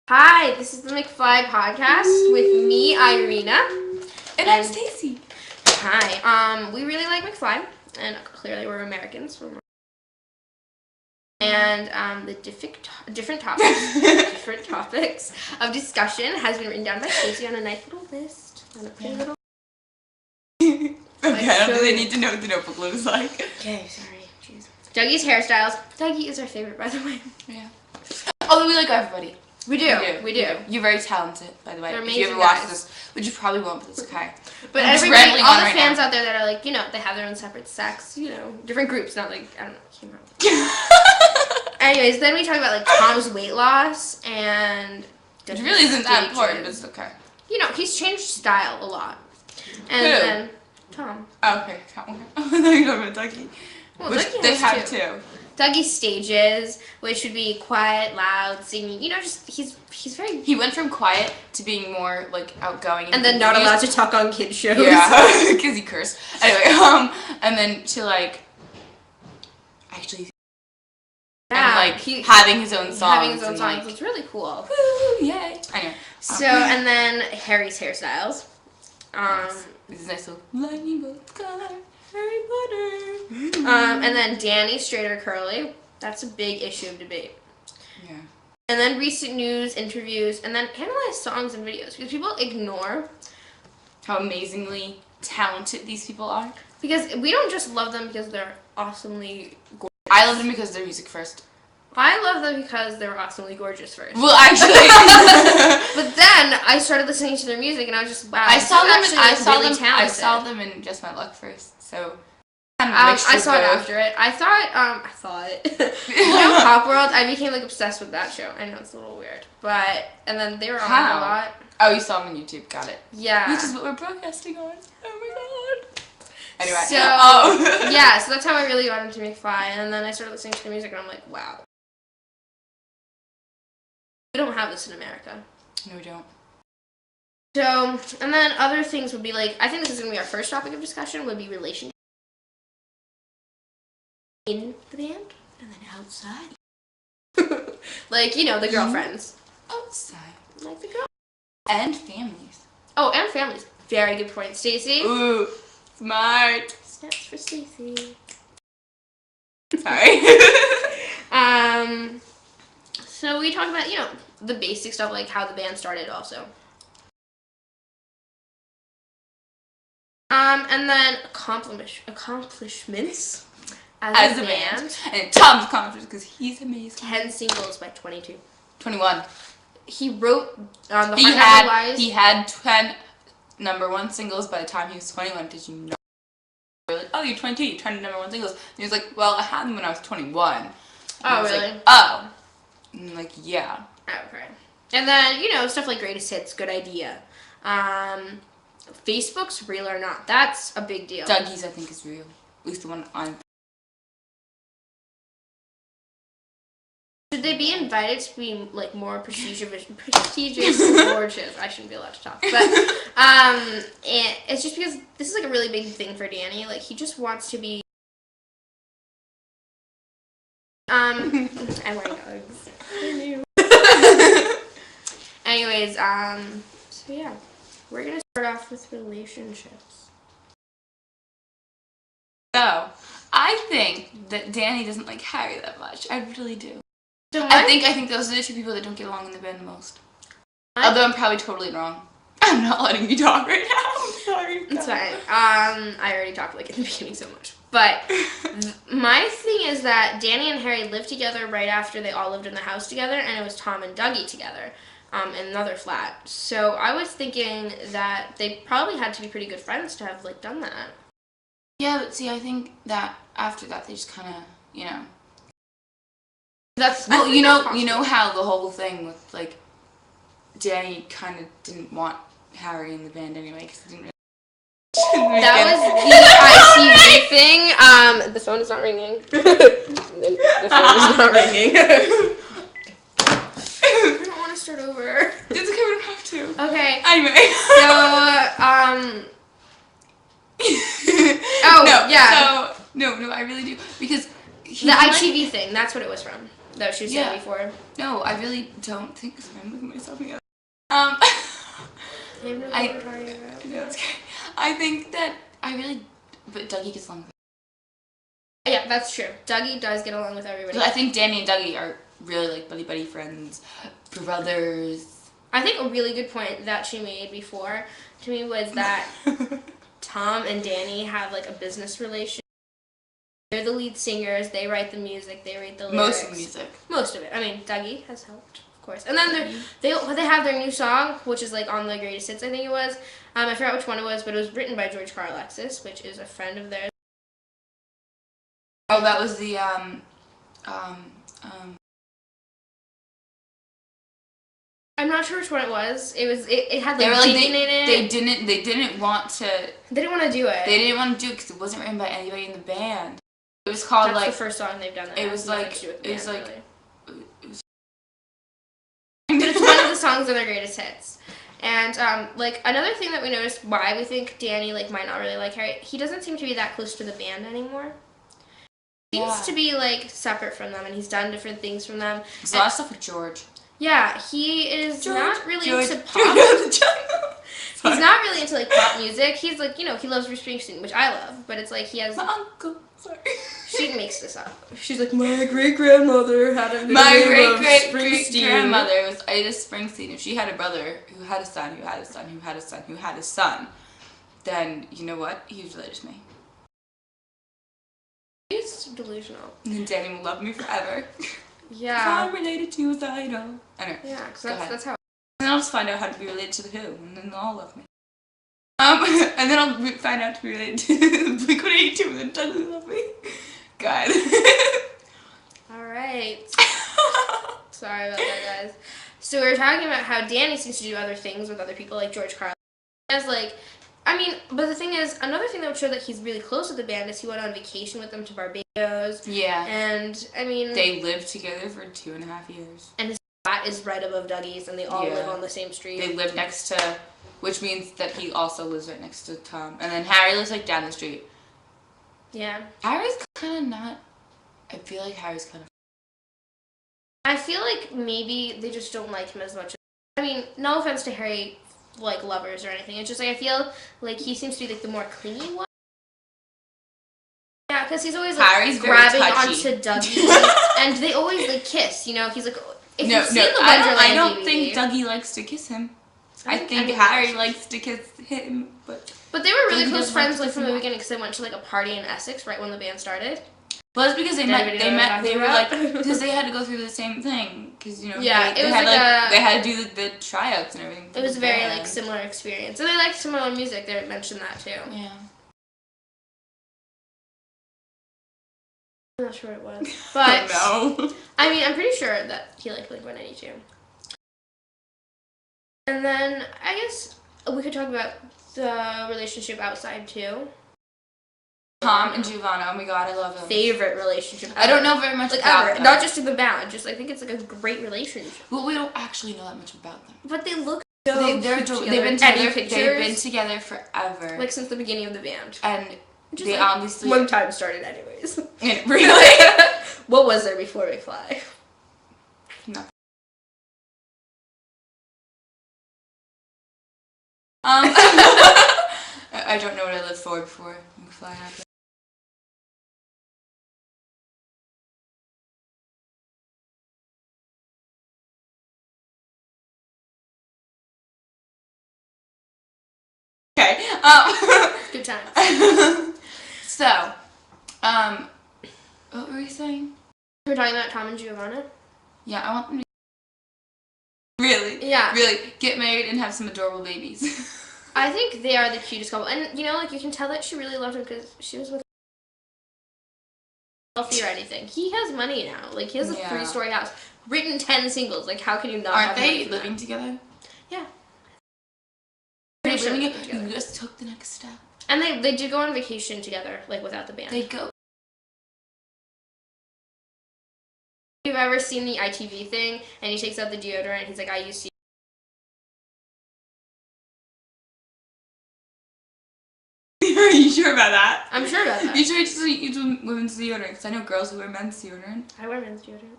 Hi, this is the McFlyxPodcast with me, Irina. And I'm Stacie. Hi. We really like McFly, and clearly we're Americans. And the different topics of discussion has been written down by Stacie on a nice little list. On a pretty little. Okay, I don't really need to know what the notebook looks like. Okay, sorry. Jeez. Dougie's hairstyles. Dougie is our favorite, by the way. Yeah. Although we like everybody. We do. You're very talented, by the way. They're if you ever amazing watch this, which you probably won't, but it's okay. But everybody, all the fans out there that are like, they have their own separate sects, different groups, not like, I don't know. Anyways, then we talk about like Tom's weight loss and it really isn't that important, but it's okay. He's changed style a lot. And then Tom. Oh, okay, Tom. I thought you were talking about Dougie. Well, which Dougie they has have too. Dougie's stages, which would be quiet, loud, singing. He's very. He went from quiet to being more like outgoing, and then not allowed to talk on kid shows. Yeah, because he cursed. Anyway, and then to like actually. Yeah, and like having his own songs. Like, it's really cool. Woo, yay. Anyway. So, and then Harry's hairstyles. Yes. This is nice little lightning bolt sky, Harry Potter. And then Danny, straight or curly. That's a big issue of debate. Yeah. And then recent news, interviews, and then analyze songs and videos. Because people ignore how amazingly talented these people are. Because we don't just love them because they're awesomely gorgeous. I love them because they're music first. I love them because they were awesomely gorgeous first. Well, actually, but then I started listening to their music, and I was just wow. I saw them in Just My Luck first, so. I saw it after it. I thought it. Pop World. I became like obsessed with that show. I know it's a little weird, and then they were on a lot. Oh, you saw them on YouTube. Got it. Yeah. Which is what we're broadcasting on. Oh my god. Anyway. So yeah, so that's how I really got into McFly, and then I started listening to the music, and I'm like, wow. We don't have this in America. No, we don't. So, and then other things would be like, I think this is going to be our first topic of discussion, would be relationships in the band, and then outside. Like, the girlfriends. Outside. Like the girl. And families. Oh, and families. Very good point. Stacie? Ooh, smart. Snaps for Stacie. Sorry. So we talked about, the basic stuff, like how the band started also. And then accomplishments as a band. And Tom's accomplishments because he's amazing. 10 singles by 22. 21. He wrote the He had 10 number one singles by the time he was 21. Did you know? They were like, oh, you're 22. You're 10 number one singles. And he was like, well, I had them when I was 21. Oh, really? Like, oh. And I'm like, yeah. Okay. And then, stuff like Greatest Hits, Good Idea. Facebook's Real or Not. That's a big deal. Dougie's, I think, is real. At least the one I'm... Should they be invited to be, like, more prestigious gorgeous? I shouldn't be allowed to talk. But, it's just because this is, like, a really big thing for Danny. Like, he just wants to be... I'm wearing Uggs. Anyways, so yeah. We're going to start off with relationships. So, I think that Danny doesn't like Harry that much. I really do. So I think those are the two people that don't get along in the band the most. Although I'm probably totally wrong. I'm not letting you talk right now. I'm sorry. It's fine. I already talked like in the beginning so much. But my thing is that Danny and Harry lived together right after they all lived in the house together, and it was Tom and Dougie together in another flat. So I was thinking that they probably had to be pretty good friends to have like done that. Yeah, but see, I think that after that they just kind of, That's well, you know how the whole thing with like Danny kind of didn't want Harry in the band anyway because he didn't really. That was the ICV thing. The phone is not ringing. The phone is not ringing. I don't want to start over. It's okay, we don't have to. Okay. Anyway. Oh, no, yeah. So, no, I really do. Because the ITV thing, that's what it was from. that she was saying before. No, I really don't think so. I'm looking myself again. I have no idea what you're talking about. No, it's okay. I think that but Dougie gets along with her. Yeah, that's true. Dougie does get along with everybody. So I think Danny and Dougie are really like buddy friends, brothers. I think a really good point that she made before to me was that Tom and Danny have like a business relationship. They're the lead singers. They write the music. They write the lyrics. Most of the music. Most of it. I mean, Dougie has helped, of course. And then they have their new song, which is like on the greatest hits. I think it was. I forgot which one it was, but it was written by George Carlexis, which is a friend of theirs. Oh, that was the I'm not sure which one it was. It had like singing in it. They didn't want to. They didn't want to do it. They didn't want to do it because it wasn't written by anybody in the band. It was called That's like the first song they've done. That it was like But it's one of the songs of their greatest hits. And like another thing that we noticed why we think Danny like might not really like Harry, he doesn't seem to be that close to the band anymore. He seems to be like separate from them, and he's done different things from them. There's a lot of stuff with George. Yeah, he is not really into pop. He's not really into like pop music. He's like, he loves Bruce Springsteen, which I love, but it's like he has. My uncle, sorry. She makes this up. She's like, my great grandmother had a great grandmother was Ida Springsteen. If she had a brother who had a son, who had a son, who had a son, who had a son, then you know what? He was related to me. He's delusional. And then Danny will love me forever. Yeah. I'm related to his idol. I know. Yeah, because that's how. And then I'll just find out how to be related to the Who, and then they'll all love me. And then I'll find out to be related to Blink-182, and then Doug will love me. God. Alright. Sorry about that, guys. So we were talking about how Danny seems to do other things with other people, like George Carlin. But the thing is, another thing that would show that he's really close with the band is he went on vacation with them to Barbados. Yeah. And, I mean... They lived together for 2.5 years. And his flat is right above Dougie's, and they all live on the same street. They live next to... Which means that he also lives right next to Tom. And then Harry lives, like, down the street. Yeah. Harry's kind of not... I feel like Harry's kind of... I feel like maybe they just don't like him as much. I mean, no offense to Harry... like lovers or anything. It's just like I feel like he seems to be like the more clingy one. Yeah, because he's always like Harry's grabbing onto Dougie, and they always like kiss. He's like, if you've seen the Wonderland I don't DVD, think Dougie likes to kiss him. I think Harry likes to kiss him, but they were really close friends like from the beginning because they went to like a party in Essex right when the band started. Well, it's because they were like, because they had to go through the same thing, because, they had to do the tryouts and everything. It was a very, like, similar experience. And they liked similar music, they mentioned that, too. Yeah. I'm not sure what it was, but, no. I mean, I'm pretty sure that he liked Blink-182. And then, I guess, we could talk about the relationship outside, too. Tom and Giovanna, oh my god, I love them. Favorite relationship ever. I don't know very much about them. Not just in the band, just I think it's like a great relationship. Well, we don't actually know that much about them. But they look so They've been together forever. Like since the beginning of the band. And just they like obviously... one time started anyways. Really? What was there before McFly? Nothing. I don't know what I lived for before McFly happened. Okay. Good times. So, what were you saying? We're talking about Tom and Giovanna. Yeah, I want them to. Really? Yeah. Really, get married and have some adorable babies. I think they are the cutest couple, and like you can tell that she really loved him because she was with healthy or anything. He has money now. Like he has a 3-story house, written 10 singles. Like how can you not? Aren't they living together? Yeah. Pretty sure you just took the next step. And they did go on vacation together, like without the band. They go. Have you ever seen the ITV thing? And he takes out the deodorant. He's like, I used to. Are you sure about that? I'm sure about that. You sure you use women's deodorant? Because I know girls who wear men's deodorant. I wear men's deodorant.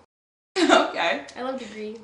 Okay. I love degree.